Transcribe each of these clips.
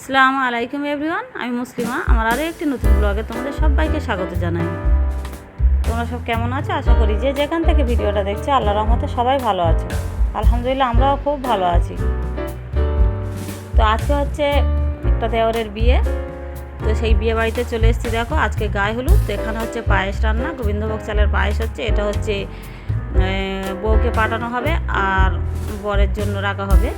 আসসালামু আলাইকুম এভরিওয়ান, আমি মুসলিমা। আমার আরও একটি নতুন ব্লগে তোমাদের সবাইকে স্বাগত জানাই। তোমরা সব কেমন আছো? আশা করি যে যেখান থেকে ভিডিওটা দেখছো আল্লাহর রহমতে সবাই ভালো আছো। আলহামদুলিল্লাহ আমরাও খুব ভালো আছি। তো আজকে হচ্ছে একটা দেওরের বিয়ে, তো সেই বিয়ে বাড়িতে চলে এসেছি। দেখো আজকে গায়ে হলুদ, তো এখানে হচ্ছে পায়েস রান্না, গোবিন্দভোগ চালের পায়েস হচ্ছে। এটা হচ্ছে বউকে পাঠানো হবে আর বরের জন্য রাখা হবে।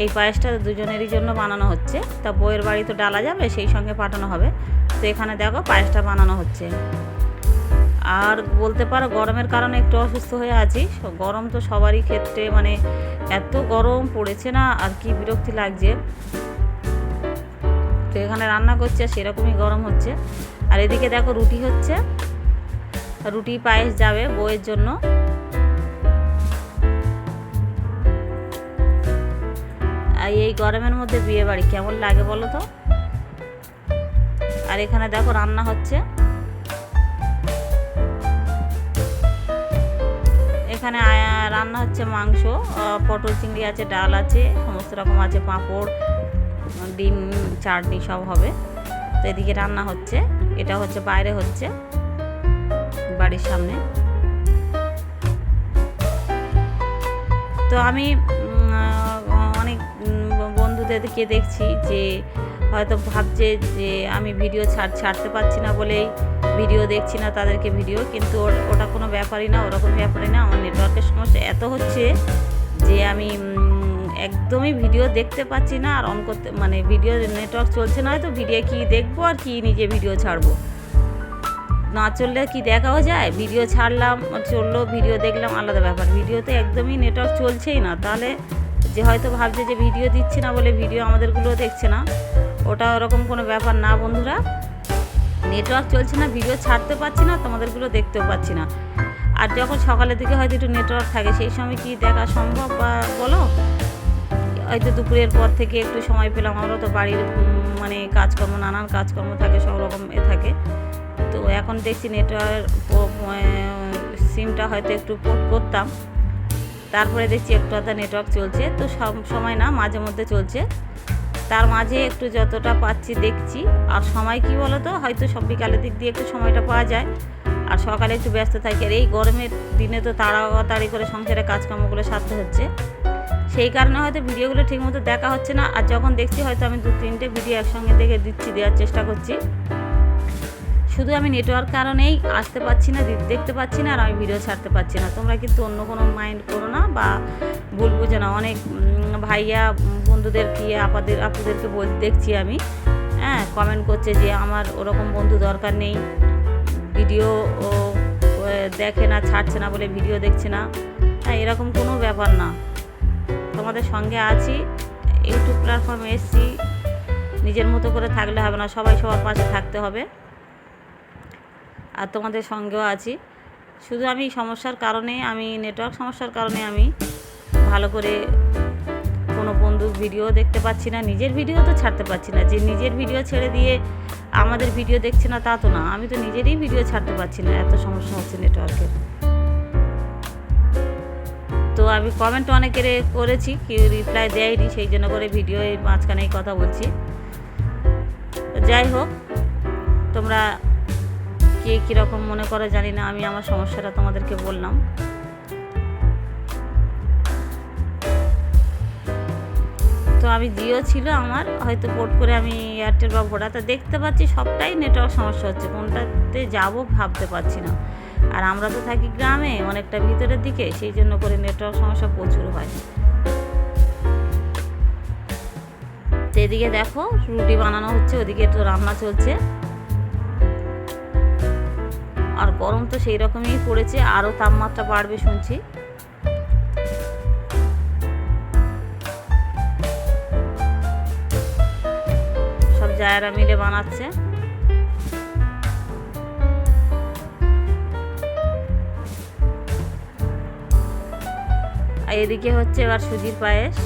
এই পায়েসটা দুজনেরই জন্য বানানো হচ্ছে। তা বউয়ের বাড়ি তো ডালা যাবে, সেই সঙ্গে পাঠানো হবে। তো এখানে দেখো পায়েসটা বানানো হচ্ছে। আর বলতে পারো গরমের কারণে একটু অসুস্থ হয়ে আছি। গরম তো সবারই ক্ষেত্রে, মানে এত গরম পড়েছে না, আর কি বিরক্তি লাগছে। তো এখানে রান্না করছে, সেরকমই গরম হচ্ছে। আর এদিকে দেখো রুটি হচ্ছে, রুটি পায়েস যাবে বউয়ের জন্য। এই গরমের মধ্যে বিয়ে বাড়ি কেমন লাগে বলো তো। আর এখানে দেখো রান্না হচ্ছে, এখানে রান্না হচ্ছে মাংস, পটল চিংড়ি আছে, ডাল আছে, সমস্ত রকম আছে, পাঁপড়, ডিম, চাটনি সব হবে। তো এদিকে রান্না হচ্ছে, এটা হচ্ছে বাইরে হচ্ছে বাড়ির সামনে। তো আমি অনেক বন্ধুদেরকে দেখছি যে হয়তো ভাবছে যে আমি ভিডিও ছাড়তে পারছি না বলেই ভিডিও দেখছি না তাদেরকে ভিডিও, কিন্তু ওটা কোনো ব্যাপারই না, ওরকম ব্যাপারই না। আমার নেটওয়ার্কের সমস্যা এত হচ্ছে যে আমি একদমই ভিডিও দেখতে পাচ্ছি না, আর অন করতে মানে ভিডিও নেটওয়ার্ক চলছে না, হয়তো ভিডিও কি দেখবো আর কি নিজে ভিডিও ছাড়বো। না চললে কি দেখাও যায়, ভিডিও ছাড়লাম চললো, ভিডিও দেখলাম আলাদা ব্যাপার। ভিডিওতে একদমই নেটওয়ার্ক চলছেই না, তাহলে যে হয়তো ভাবছে যে ভিডিও দিচ্ছি না বলে ভিডিও আমাদেরগুলো দেখছে না, ওটা ওরকম কোনো ব্যাপার না বন্ধুরা। নেটওয়ার্ক চলছে না, ভিডিও ছাড়তে পারছি না, তোমাদেরগুলো দেখতেও পাচ্ছি না। আর যখন সকালের দিকে হয়তো একটু নেটওয়ার্ক থাকে, সেই সময় কি দেখা সম্ভব বা বলো। হয়তো দুপুরের পর থেকে একটু সময় পেলাম, আমরা তো বাড়ির মানে কাজকর্ম, নানান কাজকর্ম থাকে, সব রকম থাকে। তো এখন দেখছি নেটওয়ার্ক, সিমটা হয়তো একটু পোর্ট করতাম, তারপরে দেখছি একটু আধা নেটওয়ার্ক চলছে। তো সব সময় না, মাঝে মধ্যে চলছে, তার মাঝে একটু যতটা পাচ্ছি দেখছি। আর সময় কি বলো তো, হয়তো সব বিকালের দিক দিয়ে একটু সময়টা পাওয়া যায়, আর সকালে একটু ব্যস্ত থাকি। আর এই গরমের দিনে তো তাড়াতাড়ি করে সংসারের কাজকর্মগুলো সারতে হচ্ছে, সেই কারণে হয়তো ভিডিওগুলো ঠিকমতো দেখা হচ্ছে না। আর যখন দেখছি হয়তো আমি 2-3টে ভিডিও একসঙ্গে দেখে দেওয়ার চেষ্টা করছি, শুধু আমি নেটওয়ার্ক কারণেই আসতে পারছি না, দেখতে পাচ্ছি না, আর আমি ভিডিও ছাড়তে পারছি না। তোমরা কিন্তু অন্য কোনো মাইন্ড করো না বা ভুল বুঝো না। অনেক ভাইয়া বন্ধুদেরকে আপুদেরকে দেখছি আমি, হ্যাঁ, কমেন্ট করছে যে আমার ওরকম বন্ধু দরকার নেই, ভিডিও দেখে না, ছাড়ছে না বলে ভিডিও দেখছে না। হ্যাঁ, এরকম কোনো ব্যাপার না, তোমাদের সঙ্গে আছি, ইউটিউব প্ল্যাটফর্মে এসছি, নিজের মতো করে থাকলে হবে না, সবাই সবার পাশে থাকতে হবে। আর তোমাদের সঙ্গেও আছি, শুধু আমি সমস্যার কারণে, আমি নেটওয়ার্ক সমস্যার কারণে আমি ভালো করে কোনো বন্ধুর ভিডিও দেখতে পাচ্ছি না, নিজের ভিডিও তো ছাড়তে পারছি না। যে নিজের ভিডিও ছেড়ে দিয়ে আমাদের ভিডিও দেখছে না তা তো না, আমি তো নিজেরই ভিডিও ছাড়তে পারছি না, এত সমস্যা হচ্ছে নেটওয়ার্কের। তো আমি কমেন্ট অনেকের করেছি, কেউ রিপ্লাই দেয়নি, সেই জন্য করে ভিডিও মাঝখানেই কথা বলছি। যাই হোক, তোমরা কে কীরকম মনে করে জানি না, আমি আমার সমস্যাটা তোমাদেরকে বললাম। তো আমি জিও ছিল আমার, হয়তো পোর্ট করে আমি এয়ারটেল বা ভোডা, তো দেখতে পাচ্ছি সবটাই নেটওয়ার্ক সমস্যা হচ্ছে, কোনটাতে যাব ভাবতে পারছি না। আর আমরা তো থাকি গ্রামে, অনেকটা ভিতরের দিকে, সেই জন্য করে নেটওয়ার্ক সমস্যা প্রচুর হয়। তো এদিকে দেখো রুটি বানানো হচ্ছে, ওদিকে তো রান্না চলছে। আর গরম তো সেই রকমই পড়েছে, আরও তাপমাত্রা বাড়বে শুনছি। সব জায়গা মিলে বানাচ্ছে। আর এদিকে হচ্ছে এবার সুজির পায়েস,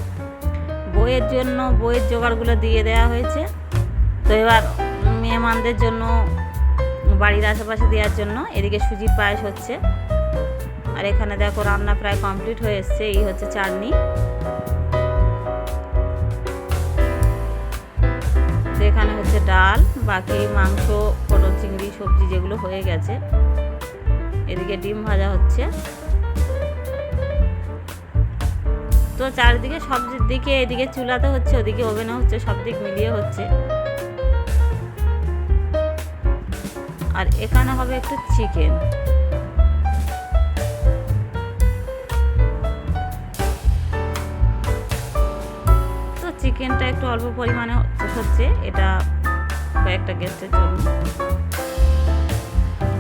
বইয়ের জন্য বইয়ের জোগাড়গুলো দিয়ে দেওয়া হয়েছে। তো এবার মেহমানদের জন্য, বাড়ির আশেপাশে দেওয়ার জন্য এদিকে সুজির পায়েস হচ্ছে। আর এখানে দেখো রান্না প্রায় কমপ্লিট হয়ে এসছে। এই হচ্ছে চাটনি। এখানে হচ্ছে ডাল, বাকি মাংস, পটল, চিংড়ি, সবজি যেগুলো হয়ে গেছে। এদিকে ডিম ভাজা হচ্ছে। তো চারিদিকে সব দিকে, এদিকে চুলাতে হচ্ছে, ওদিকে ওভেনে হচ্ছে, সব দিক মিলিয়ে হচ্ছে। আর এখানে হবে একটু চিকেন। তো চিকেনটা একটু অল্প পরিমাণে হচ্ছে, এটা কয়েকটা গেস্টের জন্য।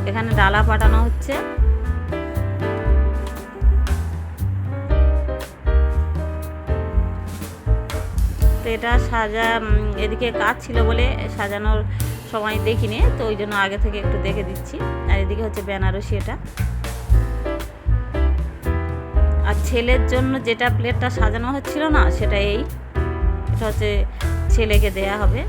এখানে ডালা পাঠানো হচ্ছে। তো এটা এদিকে কাজ ছিল বলে সাজানোর সময় দেখিনি, তো ওই জন্য আগে থেকে একটু দেখে দিচ্ছি। আর এদিকে হচ্ছে বেনারসি এটা। আর ছেলের জন্য যেটা প্লেটটা সাজানো হচ্ছিল না, সেটা এটা হচ্ছে ছেলেকে দেয়া হবে।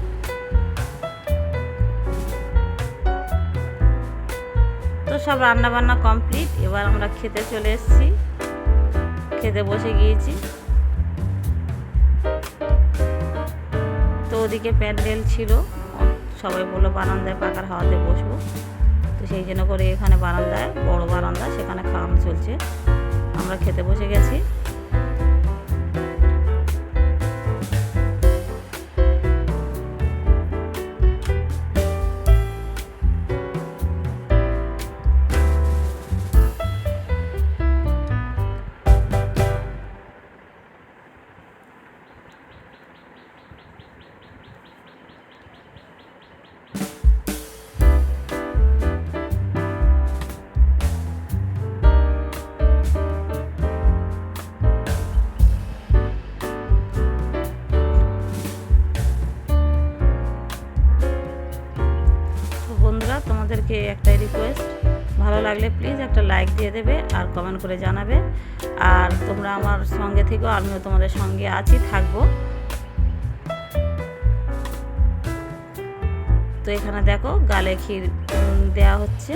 তো সব রান্না বান্না কমপ্লিট, এবার আমরা খেতে চলে এসেছি, খেতে বসে গিয়েছি। তো ওদিকে প্যান্ডেল ছিল, সবাই বললো বারান্দায় পাকার হাওয়াতে বসবো। তো সেই জন্য করে এখানে বারান্দায়, বড় বারান্দা, সেখানে খাওয়ানো চলছে। আমরা খেতে বসে গেছি। তোমাদেরকে একটাই রিকোয়েস্ট, ভালো লাগলে প্লিজ একটা লাইক দিয়ে দেবে আর কমেন্ট করে জানাবে। আর তোমরা আমার সঙ্গে থেকো, আমিও তোমাদের সঙ্গে আছি, থাকবো। তো এখানে দেখো গালে ক্ষীর দেওয়া হচ্ছে।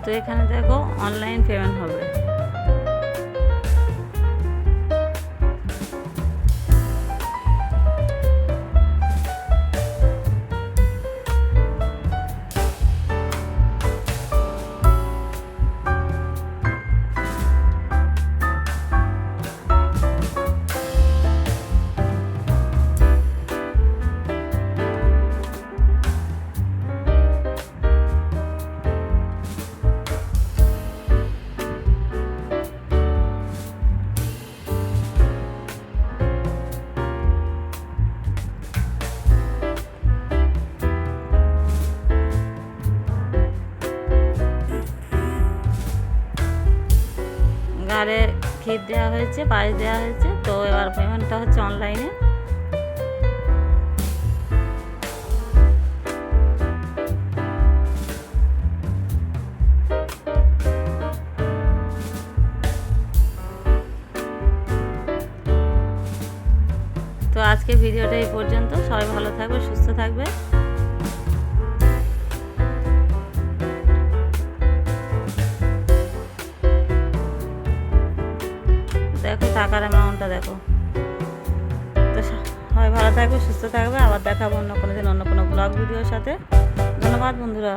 তো এখানে দেখো অনলাইন পেমেন্ট হবে। গালে ক্ষীর দেওয়া হয়েছে, পায়েস দেওয়া হয়েছে। তো এবার পেমেন্টটা হচ্ছে অনলাইনে। তো আজকে ভিডিওটা এই পর্যন্ত। সবাই ভালো থাকবে, সুস্থ থাকবে। দেখো টাকার অ্যামাউন্টটা দেখো। তো সবাই ভালো থাকবে, সুস্থ থাকবে। আবার দেখাবো অন্য কোনো দিন অন্য কোনো ব্লগ ভিডিওর সাথে। ধন্যবাদ বন্ধুরা।